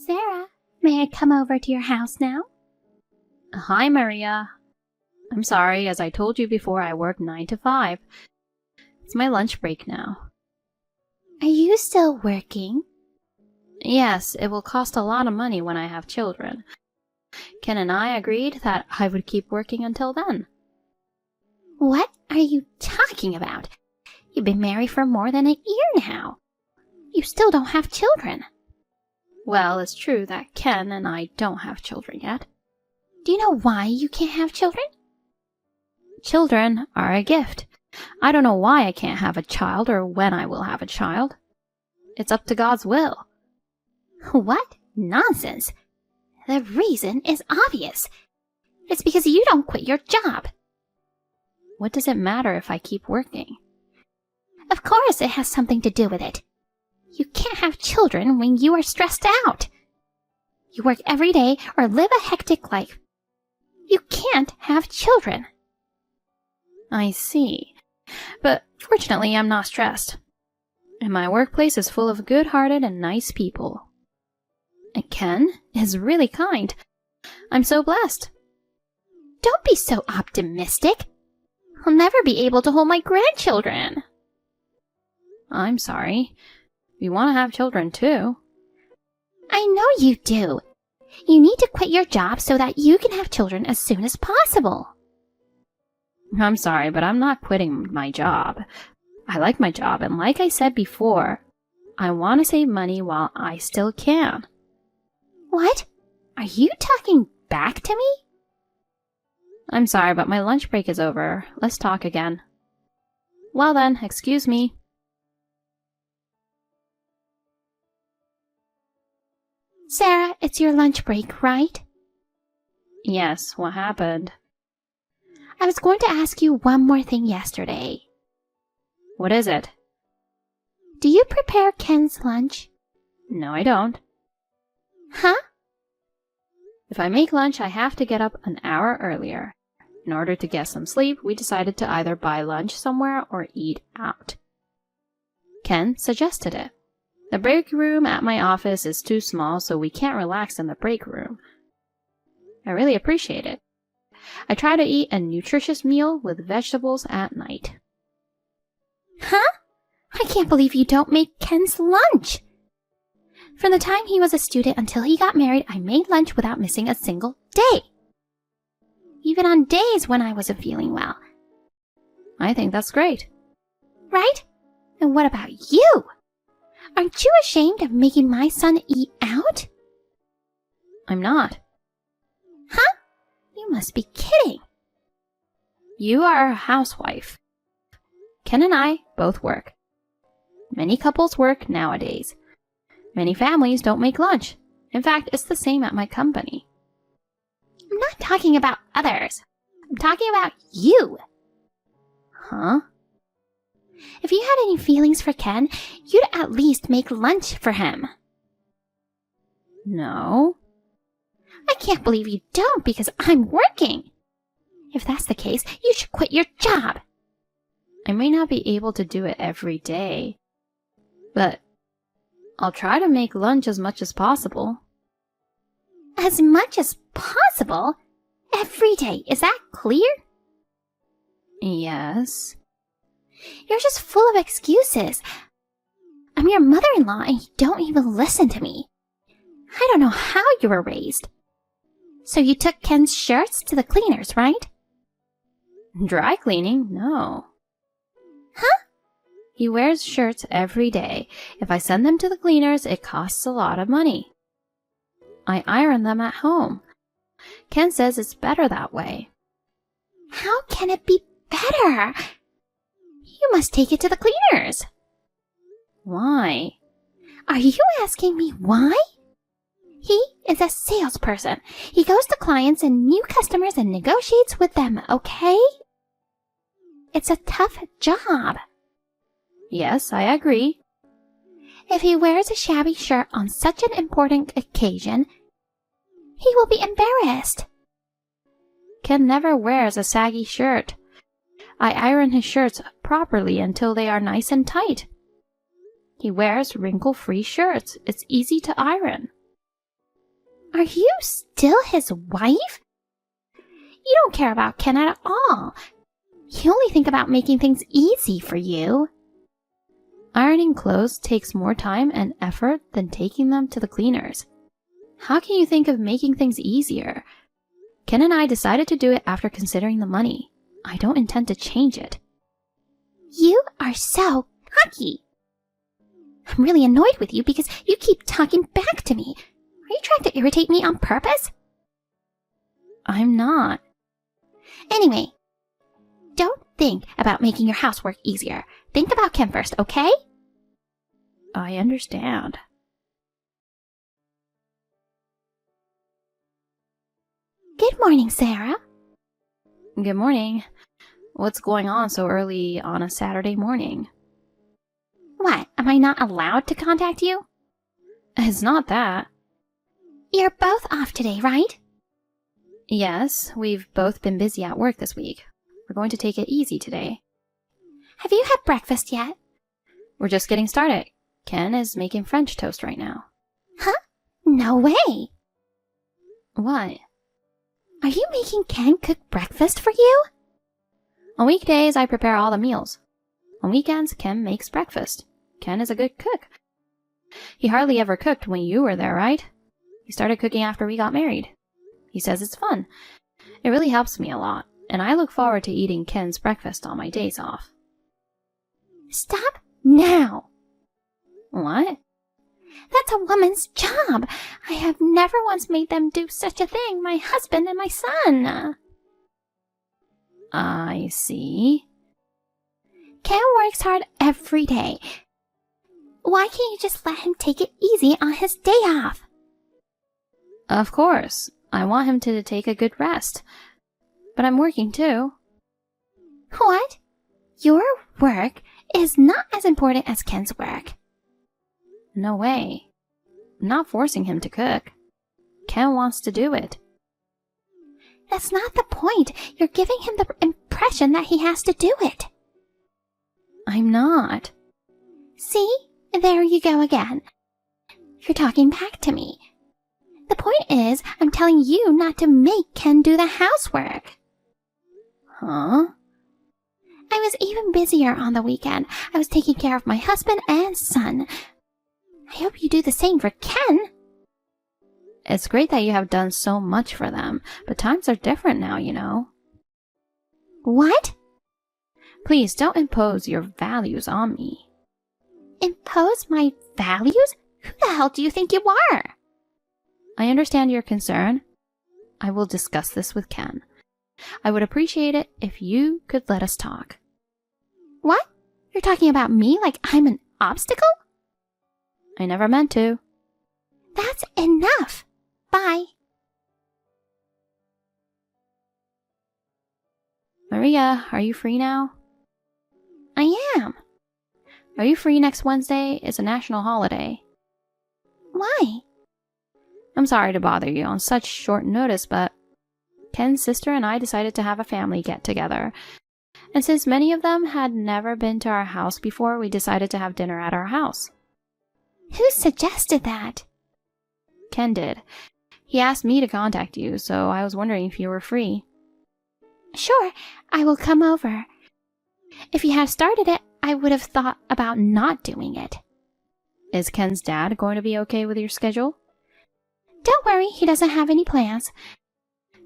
Sarah, may I come over to your house now? Hi, Maria. I'm sorry, as I told you before, I work 9 to 5. It's my lunch break now. Are you still working? Yes, it will cost a lot of money when I have children. Ken and I agreed that I would keep working until then. What are you talking about? You've been married for more than a year now. You still don't have children. Well, it's true that Ken and I don't have children yet. Do you know why you can't have children? Children are a gift. I don't know why I can't have a child or when I will have a child. It's up to God's will. What nonsense! The reason is obvious. It's because you don't quit your job. What does it matter if I keep working? Of course it has something to do with it. You can't have children when you are stressed out. You work every day or live a hectic life. You can't have children. I see. But fortunately, I'm not stressed. And my workplace is full of good-hearted and nice people. And Ken is really kind. I'm so blessed. Don't be so optimistic. I'll never be able to hold my grandchildren. I'm sorry. We want to have children too. I know you do. You need to quit your job so that you can have children as soon as possible. I'm sorry, but I'm not quitting my job. I like my job, and like I said before, I want to save money while I still can. What? Are you talking back to me? I'm sorry, but my lunch break is over. Let's talk again. Well then, excuse me. Sarah, it's your lunch break, right? Yes, what happened? I was going to ask you one more thing yesterday. What is it? Do you prepare Ken's lunch? No, I don't. Huh? If I make lunch, I have to get up an hour earlier. In order to get some sleep, we decided to either buy lunch somewhere or eat out. Ken suggested it. The break room at my office is too small, so we can't relax in the break room. I really appreciate it. I try to eat a nutritious meal with vegetables at night. Huh? I can't believe you don't make Ken's lunch. From the time he was a student until he got married, I made lunch without missing a single day. Even on days when I wasn't feeling well. I think that's great. Right? And what about you? Aren't you ashamed of making my son eat out? I'm not. Huh? You must be kidding. You are a housewife. Ken and I both work. Many couples work nowadays. Many families don't make lunch. In fact, it's the same at my company. I'm not talking about others. I'm talking about you. Huh? If you had any feelings for Ken, you'd at least make lunch for him. No. I can't believe you don't because I'm working. If that's the case, you should quit your job. I may not be able to do it every day, but I'll try to make lunch as much as possible. As much as possible? Every day, is that clear? Yes. You're just full of excuses. I'm your mother-in-law and you don't even listen to me. I don't know how you were raised. So you took Ken's shirts to the cleaners, right? Dry cleaning? No. Huh? He wears shirts every day. If I send them to the cleaners, it costs a lot of money. I iron them at home. Ken says it's better that way. How can it be better? You must take it to the cleaners. Why? Are you asking me why? He is a salesperson. He goes to clients and new customers and negotiates with them, okay? It's a tough job. Yes, I agree. If he wears a shabby shirt on such an important occasion, he will be embarrassed. Ken never wears a saggy shirt. I iron his shirts properly until they are nice and tight. He wears wrinkle-free shirts. It's easy to iron. Are you still his wife? You don't care about Ken at all. You only think about making things easy for you. Ironing clothes takes more time and effort than taking them to the cleaners. How can you think of making things easier? Ken and I decided to do it after considering the money. I don't intend to change it. You are so cocky. I'm really annoyed with you because you keep talking back to me. Are you trying to irritate me on purpose? I'm not. Anyway, don't think about making your housework easier. Think about Ken first, okay? I understand. Good morning, Sarah. Good morning. What's going on so early on a Saturday morning? What, am I not allowed to contact you? It's not that. You're both off today, right? Yes, we've both been busy at work this week. We're going to take it easy today. Have you had breakfast yet? We're just getting started. Ken is making French toast right now. Huh? No way! What? Are you making Ken cook breakfast for you? On weekdays, I prepare all the meals. On weekends, Ken makes breakfast. Ken is a good cook. He hardly ever cooked when you were there, right? He started cooking after we got married. He says it's fun. It really helps me a lot, and I look forward to eating Ken's breakfast on my days off. Stop now! What? That's a woman's job. I have never once made them do such a thing, my husband and my son. I see. Ken works hard every day. Why can't you just let him take it easy on his day off? Of course. I want him to take a good rest. But I'm working too. What? Your work is not as important as Ken's work. No way. I'm not forcing him to cook. Ken wants to do it. That's not the point. You're giving him the impression that he has to do it. I'm not. See? There you go again. You're talking back to me. The point is, I'm telling you not to make Ken do the housework. Huh? I was even busier on the weekend. I was taking care of my husband and son. I hope you do the same for Ken. It's great that you have done so much for them, but times are different now, you know. What? Please don't impose your values on me. Impose my values? Who the hell do you think you are? I understand your concern. I will discuss this with Ken. I would appreciate it if you could let us talk. What? You're talking about me like I'm an obstacle? I never meant to. That's enough. Bye. Maria, are you free now? I am. Are you free next Wednesday? It's a national holiday. Why? I'm sorry to bother you on such short notice, but Ken's sister and I decided to have a family get-together. And since many of them had never been to our house before, we decided to have dinner at our house. Who suggested that? Ken did. He asked me to contact you, so I was wondering if you were free. Sure, I will come over. If you had started it, I would have thought about not doing it. Is Ken's dad going to be okay with your schedule? Don't worry, he doesn't have any plans.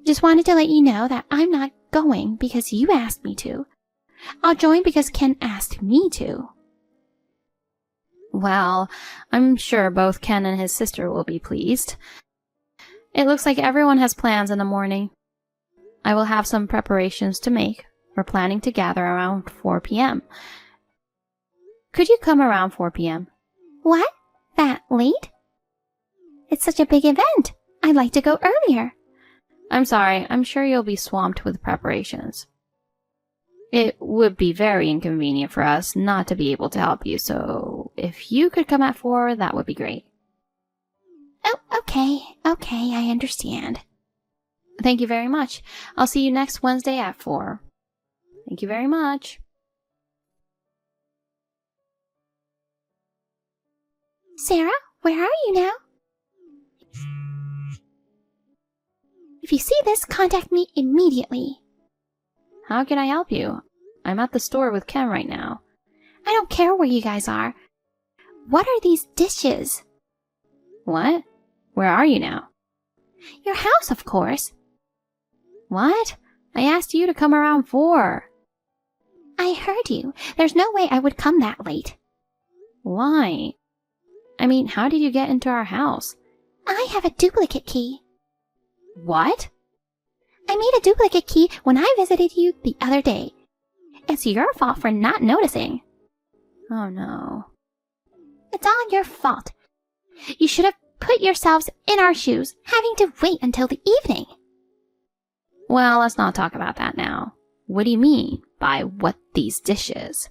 Just wanted to let you know that I'm not going because you asked me to. I'll join because Ken asked me to. Well, I'm sure both Ken and his sister will be pleased. It looks like everyone has plans in the morning. I will have some preparations to make. We're planning to gather around 4 p.m. Could you come around 4 p.m.? What? That late? It's such a big event. I'd like to go earlier. I'm sorry. I'm sure you'll be swamped with preparations. It would be very inconvenient for us not to be able to help you, so if you could come at 4, that would be great. Oh, okay. Okay, I understand. Thank you very much. I'll see you next Wednesday at 4. Thank you very much. Sarah, where are you now? If you see this, contact me immediately. How can I help you? I'm at the store with Ken right now. I don't care where you guys are. What are these dishes? What? Where are you now? Your house, of course. What? I asked you to come around 4. I heard you. There's no way I would come that late. Why? I mean, how did you get into our house? I have a duplicate key. What? I made a duplicate key when I visited you the other day. It's your fault for not noticing. Oh no. It's all your fault. You should have put yourselves in our shoes, having to wait until the evening. Well, let's not talk about that now. What do you mean by what these dishes?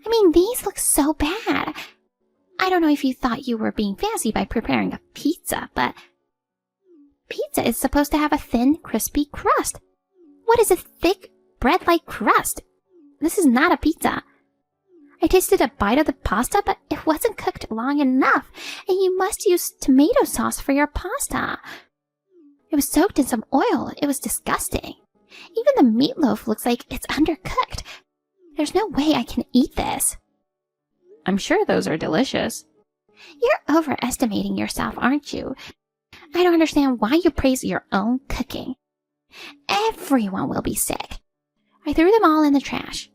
I mean, these look so bad. I don't know if you thought you were being fancy by preparing a pizza, but pizza is supposed to have a thin, crispy crust. What is a thick, bread-like crust? This is not a pizza. I tasted a bite of the pasta, but it wasn't cooked long enough, and you must use tomato sauce for your pasta. It was soaked in some oil. It was disgusting. Even the meatloaf looks like it's undercooked. There's no way I can eat this. I'm sure those are delicious. You're overestimating yourself, aren't you? I don't understand why you praise your own cooking. Everyone will be sick. I threw them all in the trash.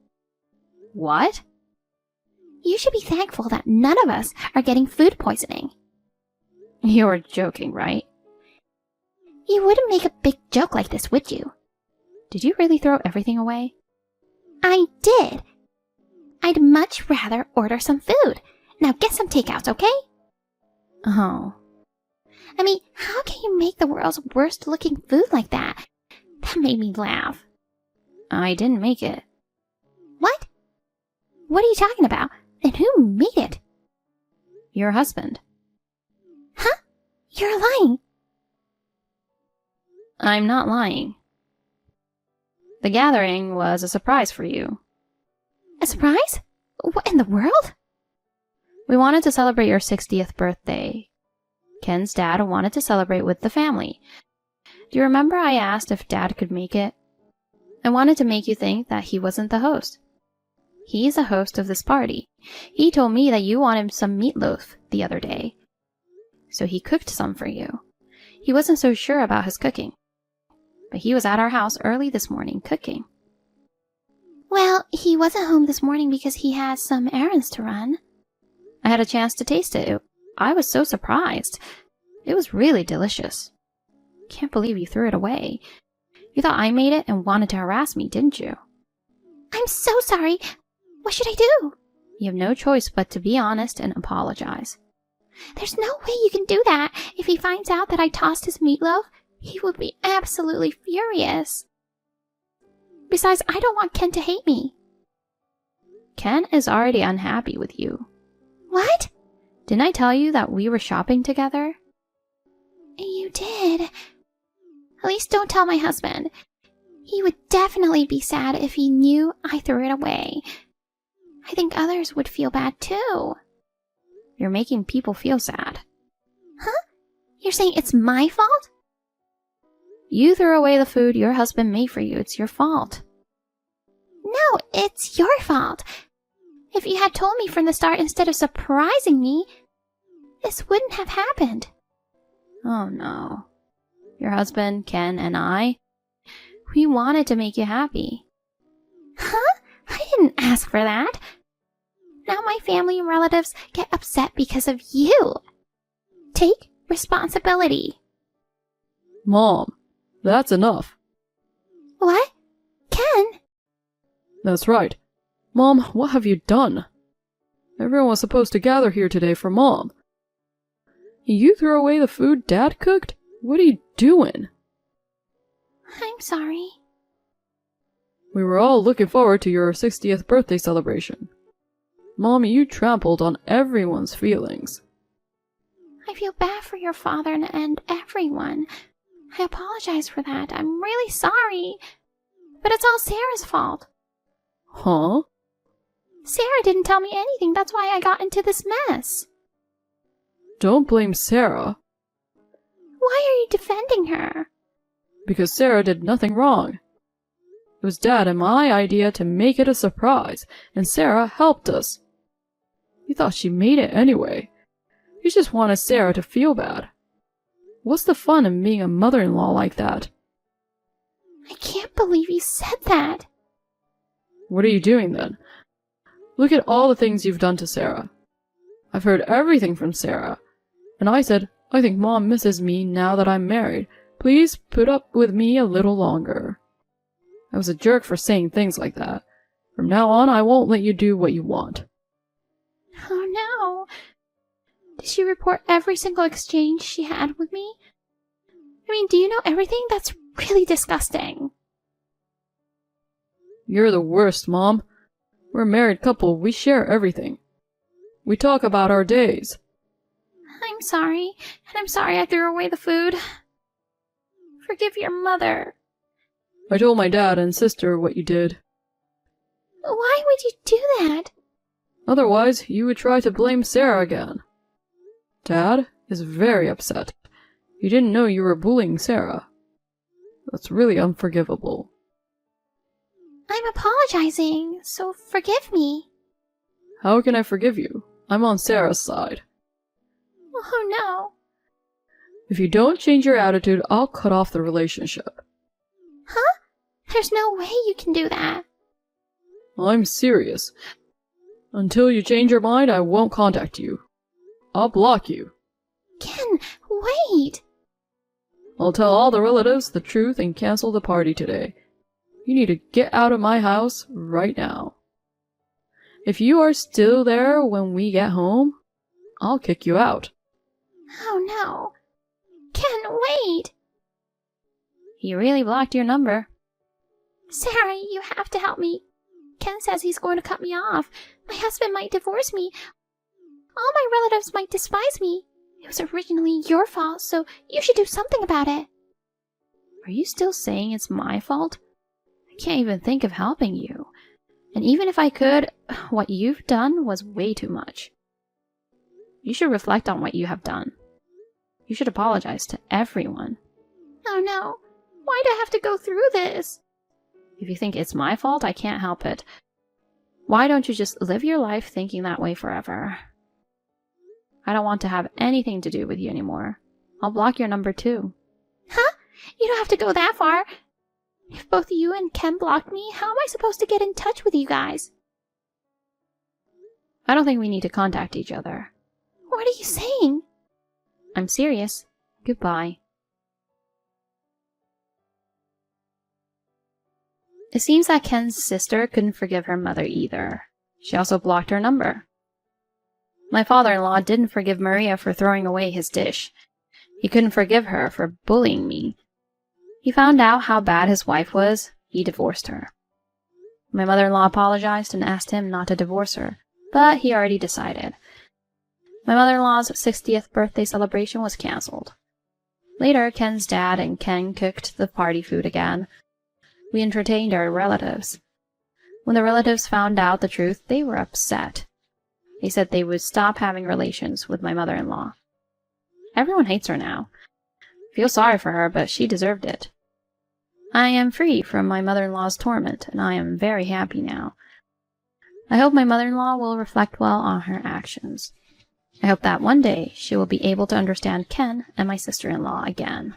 What? You should be thankful that none of us are getting food poisoning. You're joking, right? You wouldn't make a big joke like this, would you? Did you really throw everything away? I did. I'd much rather order some food. Now get some takeouts, okay? Oh. I mean, how can you make the world's worst looking food like that? That made me laugh. I didn't make it. What? What are you talking about? And who made it? Your husband. Huh? You're lying. I'm not lying. The gathering was a surprise for you. A surprise? What in the world? We wanted to celebrate your 60th birthday. Ken's dad wanted to celebrate with the family. Do you remember I asked if Dad could make it? I wanted to make you think that he wasn't the host. He's the host of this party. He told me that you wanted some meatloaf the other day. So he cooked some for you. He wasn't so sure about his cooking. But he was at our house early this morning cooking. Well, he wasn't home this morning because he has some errands to run. I had a chance to taste it. I was so surprised. It was really delicious. Can't believe you threw it away. You thought I made it and wanted to harass me, didn't you? I'm so sorry. What should I do? You have no choice but to be honest and apologize. There's no way you can do that. If he finds out that I tossed his meatloaf, he would be absolutely furious. Besides, I don't want Ken to hate me. Ken is already unhappy with you. What? Didn't I tell you that we were shopping together? You did. At least don't tell my husband. He would definitely be sad if he knew I threw it away. I think others would feel bad too. You're making people feel sad. Huh? You're saying it's my fault? You threw away the food your husband made for you. It's your fault. No, it's your fault. If you had told me from the start instead of surprising me, this wouldn't have happened. Oh no. Your husband, Ken, and I, we wanted to make you happy. Huh? I didn't ask for that. Now my family and relatives get upset because of you. Take responsibility. Mom, that's enough. What? Ken? That's right. Mom, what have you done? Everyone was supposed to gather here today for Mom. You threw away the food Dad cooked? What are you doing? I'm sorry. We were all looking forward to your 60th birthday celebration. Mommy, you trampled on everyone's feelings. I feel bad for your father and everyone. I apologize for that. I'm really sorry. But it's all Sarah's fault. Huh? Sarah didn't tell me anything. That's why I got into this mess. Don't blame Sarah. Why are you defending her? because Sarah did nothing wrong. It was Dad and my idea to make it a surprise, and Sarah helped us. You thought she made it anyway. You just wanted Sarah to feel bad. What's the fun in being a mother-in-law like that? I can't believe you said that. What are you doing then? Look at all the things you've done to Sarah. I've heard everything from Sarah. And I said, I think Mom misses me now that I'm married. Please put up with me a little longer. I was a jerk for saying things like that. From now on, I won't let you do what you want. Oh no. Did she report every single exchange she had with me? I mean, do you know everything? That's really disgusting. You're the worst, Mom. We're a married couple. We share everything. We talk about our days. I'm sorry, and I'm sorry I threw away the food. Forgive your mother. I told my dad and sister what you did. Why would you do that? Otherwise, you would try to blame Sarah again. Dad is very upset. He didn't know you were bullying Sarah. That's really unforgivable. I'm apologizing, so forgive me. How can I forgive you? I'm on Sarah's side. Oh no. If you don't change your attitude, I'll cut off the relationship. Huh? There's no way you can do that. I'm serious. Until you change your mind, I won't contact you. I'll block you. Ken, wait. I'll tell all the relatives the truth and cancel the party today. You need to get out of my house right now. If you are still there when we get home, I'll kick you out. Oh no. Ken, wait. He really blocked your number. Sarah, you have to help me. Ken says he's going to cut me off. My husband might divorce me. All my relatives might despise me. It was originally your fault, so you should do something about it. Are you still saying it's my fault? I can't even think of helping you. And even if I could, what you've done was way too much. You should reflect on what you have done. You should apologize to everyone. Oh no. Why do I have to go through this? If you think it's my fault, I can't help it. Why don't you just live your life thinking that way forever? I don't want to have anything to do with you anymore. I'll block your number too. Huh? You don't have to go that far. If both you and Ken blocked me, how am I supposed to get in touch with you guys? I don't think we need to contact each other. What are you saying? I'm serious. Goodbye. It seems that Ken's sister couldn't forgive her mother either. She also blocked her number. My father-in-law didn't forgive Maria for throwing away his dish. He couldn't forgive her for bullying me. He found out how bad his wife was. He divorced her. My mother-in-law apologized and asked him not to divorce her, but he already decided. My mother-in-law's 60th birthday celebration was canceled. Later, Ken's dad and Ken cooked the party food again. We entertained our relatives. When the relatives found out the truth, they were upset. They said they would stop having relations with my mother-in-law. Everyone hates her now. I feel sorry for her, but she deserved it. I am free from my mother-in-law's torment, and I am very happy now. I hope my mother-in-law will reflect well on her actions. I hope that one day she will be able to understand Ken and my sister-in-law again.